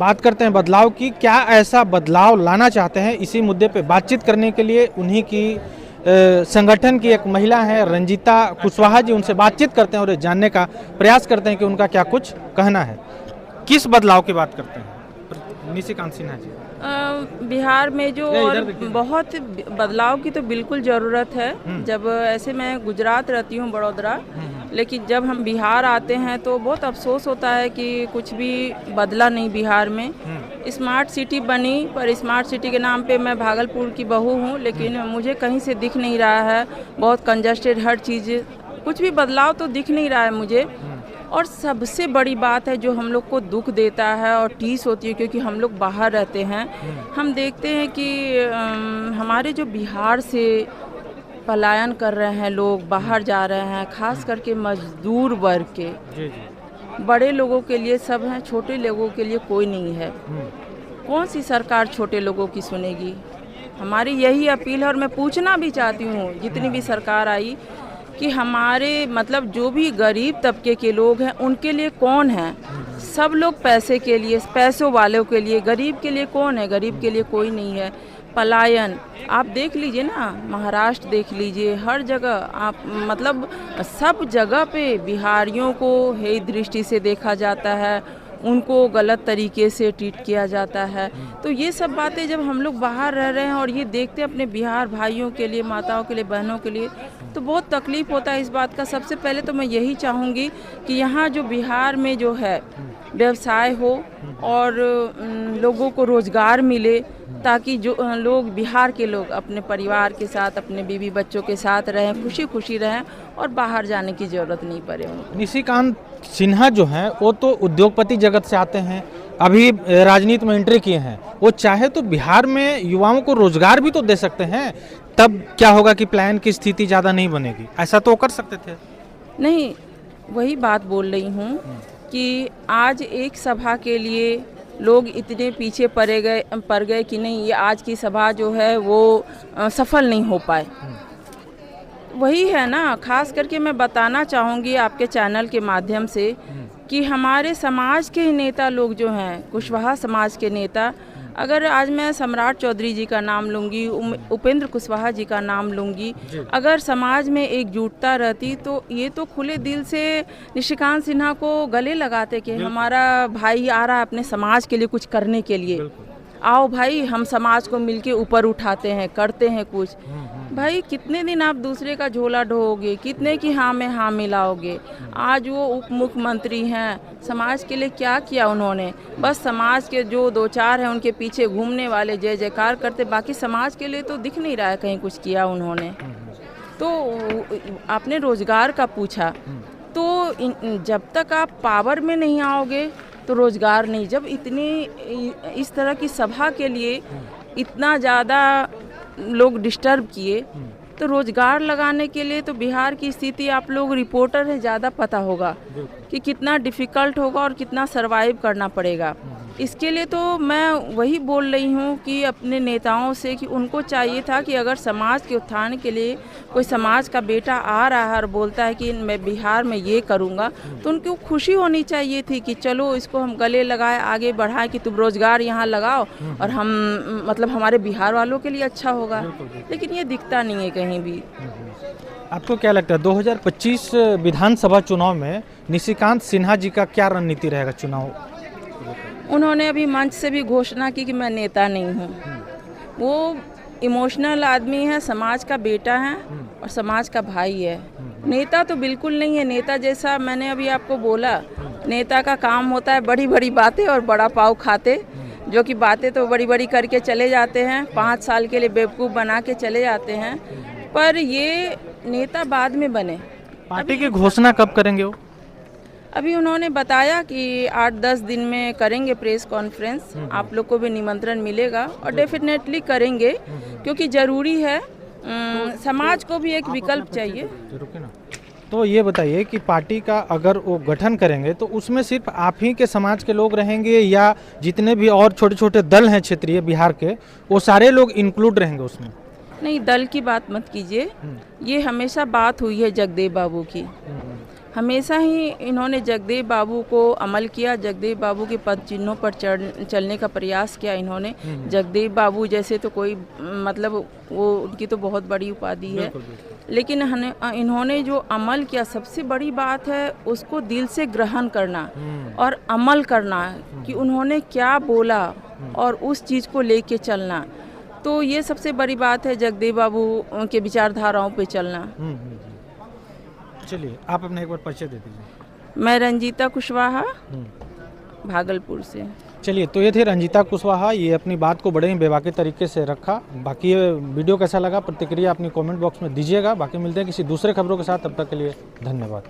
बात करते हैं बदलाव की। क्या ऐसा बदलाव लाना चाहते हैं, इसी मुद्दे पे बातचीत करने के लिए उन्हीं की संगठन की एक महिला है रंजीता कुशवाहा जी, उनसे बातचीत करते हैं और जानने का प्रयास करते हैं कि उनका क्या कुछ कहना है। किस बदलाव की बात करते हैं निशिकांत सिन्हा जी? बिहार में जो और बहुत बदलाव की तो बिल्कुल ज़रूरत है। जब ऐसे मैं गुजरात रहती हूँ, बड़ौदा, लेकिन जब हम बिहार आते हैं तो बहुत अफसोस होता है कि कुछ भी बदला नहीं बिहार में। स्मार्ट सिटी बनी, पर स्मार्ट सिटी के नाम पे मैं भागलपुर की बहू हूँ, लेकिन मुझे कहीं से दिख नहीं रहा है। बहुत कंजस्टेड हर चीज़, कुछ भी बदलाव तो दिख नहीं रहा है मुझे। और सबसे बड़ी बात है जो हम लोग को दुख देता है और टीस होती है, क्योंकि हम लोग बाहर रहते हैं, हम देखते हैं कि हमारे जो बिहार से पलायन कर रहे हैं लोग, बाहर जा रहे हैं, खास करके मजदूर वर्ग के। बड़े लोगों के लिए सब हैं, छोटे लोगों के लिए कोई नहीं है। कौन सी सरकार छोटे लोगों की सुनेगी? हमारी यही अपील है और मैं पूछना भी चाहती हूँ जितनी भी सरकार आई कि हमारे मतलब जो भी गरीब तबके के लोग हैं उनके लिए कौन है? सब लोग पैसे के लिए, पैसों वालों के लिए, गरीब के लिए कौन है? गरीब के लिए कोई नहीं है। पलायन आप देख लीजिए ना, महाराष्ट्र देख लीजिए, हर जगह आप मतलब सब जगह पे बिहारियों को हेय दृष्टि से देखा जाता है, उनको गलत तरीके से ट्रीट किया जाता है। तो ये सब बातें जब हम लोग बाहर रह रहे हैं और ये देखते हैं अपने बिहार भाइयों के लिए, माताओं के लिए, बहनों के लिए, तो बहुत तकलीफ होता है इस बात का। सबसे पहले तो मैं यही चाहूँगी कि यहाँ जो बिहार में जो है व्यवसाय हो और लोगों को रोज़गार मिले, ताकि जो लोग बिहार के लोग अपने परिवार के साथ, अपने बीवी बच्चों के साथ रहें, खुशी खुशी रहें और बाहर जाने की ज़रूरत नहीं पड़े उनको। निशिकांत सिन्हा जो हैं वो तो उद्योगपति जगत से आते हैं, अभी राजनीति में एंट्री किए हैं। वो चाहे तो बिहार में युवाओं को रोजगार भी तो दे सकते हैं, तब क्या होगा कि प्लान की स्थिति ज़्यादा नहीं बनेगी। ऐसा तो कर सकते थे। नहीं, वही बात बोल रही हूँ कि आज एक सभा के लिए लोग इतने पीछे पड़ गए कि नहीं, ये आज की सभा जो है वो सफल नहीं हो पाए। वही है ना, खास करके मैं बताना चाहूँगी आपके चैनल के माध्यम से कि हमारे समाज के नेता लोग जो हैं, कुशवाहा समाज के नेता, अगर आज मैं सम्राट चौधरी जी का नाम लूँगी, उपेंद्र कुशवाहा जी का नाम लूँगी, अगर समाज में एकजुटता रहती तो ये तो खुले दिल से निशिकांत सिन्हा को गले लगाते कि हमारा भाई आ रहा है अपने समाज के लिए कुछ करने के लिए, आओ भाई हम समाज को मिलके ऊपर उठाते हैं, करते हैं कुछ। भाई कितने दिन आप दूसरे का झोला ढोओगे, कितने की हाँ में हाँ मिलाओगे? आज वो उप मुख्यमंत्री हैं, समाज के लिए क्या किया उन्होंने? बस समाज के जो दो चार हैं उनके पीछे घूमने वाले, जय जयकार करते, बाकी समाज के लिए तो दिख नहीं रहा है कहीं कुछ किया उन्होंने। तो आपने रोजगार का पूछा, तो जब तक आप पावर में नहीं आओगे तो रोजगार नहीं। जब इतनी इस तरह की सभा के लिए इतना ज़्यादा लोग डिस्टर्ब किए, तो रोजगार लगाने के लिए तो बिहार की स्थिति आप लोग रिपोर्टर है, ज़्यादा पता होगा कि कितना डिफ़िकल्ट होगा और कितना सरवाइव करना पड़ेगा। इसके लिए तो मैं वही बोल रही हूँ कि अपने नेताओं से कि उनको चाहिए था कि अगर समाज के उत्थान के लिए कोई समाज का बेटा आ रहा है और बोलता है कि मैं बिहार में ये करूँगा, तो उनको खुशी होनी चाहिए थी कि चलो इसको हम गले लगाए, आगे बढ़ाएं कि तुम रोज़गार यहाँ लगाओ और हम मतलब हमारे बिहार वालों के लिए अच्छा होगा। लेकिन ये दिखता नहीं है कहीं भी। आपको क्या लगता है 2025 विधानसभा चुनाव में निशिकांत सिन्हा जी का क्या रणनीति रहेगा चुनाव? उन्होंने अभी मंच से भी घोषणा की कि मैं नेता नहीं हूँ। वो इमोशनल आदमी है, समाज का बेटा है और समाज का भाई है। नेता तो बिल्कुल नहीं है। नेता जैसा मैंने अभी आपको बोला, नेता का काम होता है बड़ी बड़ी बातें और बड़ा पाव खाते, जो कि बातें तो बड़ी बड़ी करके चले जाते हैं, 5 साल के लिए बेवकूफ़ बना के चले जाते हैं, पर ये नेता बाद में बने। पार्टी की घोषणा कब करेंगे वो? अभी उन्होंने बताया कि 8-10 दिन में करेंगे प्रेस कॉन्फ्रेंस, आप लोग को भी निमंत्रण मिलेगा और डेफिनेटली करेंगे, क्योंकि ज़रूरी है, समाज को भी एक विकल्प चाहिए। तो ये बताइए कि पार्टी का अगर वो गठन करेंगे तो उसमें सिर्फ आप ही के समाज के लोग रहेंगे या जितने भी और छोटे छोटे दल हैं क्षेत्रीय बिहार के, वो सारे लोग इंक्लूड रहेंगे उसमें? नहीं, दल की बात मत कीजिए। ये हमेशा बात हुई है जगदेव बाबू की हमेशा ही इन्होंने जगदेव बाबू को अमल किया, जगदेव बाबू के पद चिन्हों पर चलने का प्रयास किया इन्होंने। जगदेव बाबू जैसे तो कोई मतलब वो उनकी तो बहुत बड़ी उपाधि है, लेकिन इन्होंने जो अमल किया, सबसे बड़ी बात है उसको दिल से ग्रहण करना और अमल करना कि उन्होंने क्या बोला और उस चीज़ को लेके चलना। तो ये सबसे बड़ी बात है, जगदेव बाबू के विचारधाराओं पे चलना। चलिए आप अपना एक बार परिचय दे दीजिए। मैं रंजीता कुशवाहा, भागलपुर से। चलिए, तो ये थे रंजीता कुशवाहा, ये अपनी बात को बड़े ही बेबाकी तरीके से रखा। बाकी ये वीडियो कैसा लगा, प्रतिक्रिया अपनी कमेंट बॉक्स में दीजिएगा। बाकी मिलते हैं किसी दूसरे खबरों के साथ, तब तक के लिए धन्यवाद।